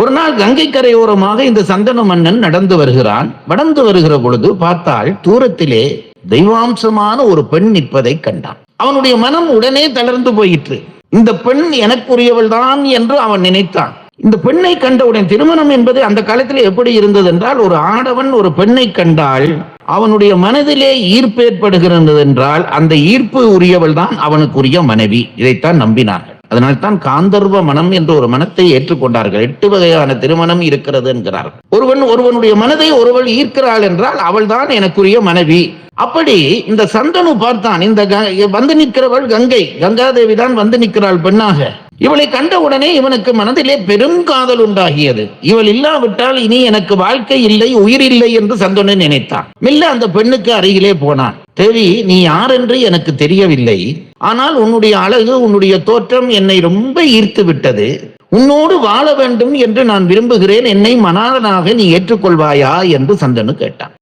ஒரு நாள் கங்கை கரையோரமாக இந்த சந்தனு மன்னன் நடந்து வருகிற பொழுது பார்த்தால் தூரத்திலே தெய்வாம்சமான ஒரு பெண் நிற்பதை கண்டான். அவனுடைய மனம் உடனே தளர்ந்து போயிற்று. இந்த பெண் எனக்குரியவள் தான் என்று அவன் நினைத்தான். இந்த பெண்ணை கண்டவுடன், திருமணம் என்பது அந்த காலத்தில் எப்படி இருந்தது என்றால், ஒரு ஆடவன் ஒரு பெண்ணை கண்டால் அவனுடைய மனதிலே ஈர்ப்பு ஏற்படுகிறது என்றால் அந்த ஈர்ப்பு உரியவள் தான் அவனுக்குரிய மனைவி. இதைத்தான் நம்பினார்கள். அதனால்தான் காந்தர்வ மனம் என்ற ஒரு மனத்தை ஏற்றுக்கொண்டார்கள். 8 வகையான திருமணம் இருக்கிறது என்கிறார்கள். ஒருவனுடைய மனதை ஒருவள் ஈர்க்கிறாள் என்றால் அவள் தான் எனக்குரிய மனைவி. அப்படி இந்த சந்தனு பார்த்தான், இந்த வந்து நிற்கிறவள் கங்காதேவி தான் வந்து நிற்கிறாள் பெண்ணாக. இவளை கண்ட உடனே இவனுக்கு மனதிலே பெரும் காதல் உண்டாகியது. இவள் இல்லாவிட்டால் இனி எனக்கு வாழ்க்கை இல்லை, உயிர் இல்லை என்று சந்தனு நினைத்தான். மெல்ல அந்த பெண்ணுக்கு அருகிலே போனான். தேவி, நீ யார் என்று எனக்கு தெரியவில்லை. ஆனால் உன்னுடைய அழகு, உன்னுடைய தோற்றம் என்னை ரொம்ப ஈர்த்து விட்டது. உன்னோடு வாழ வேண்டும் என்று நான் விரும்புகிறேன். என்னை மணாளனாக நீ ஏற்றுக்கொள்வாயா என்று சந்தனு கேட்டான்.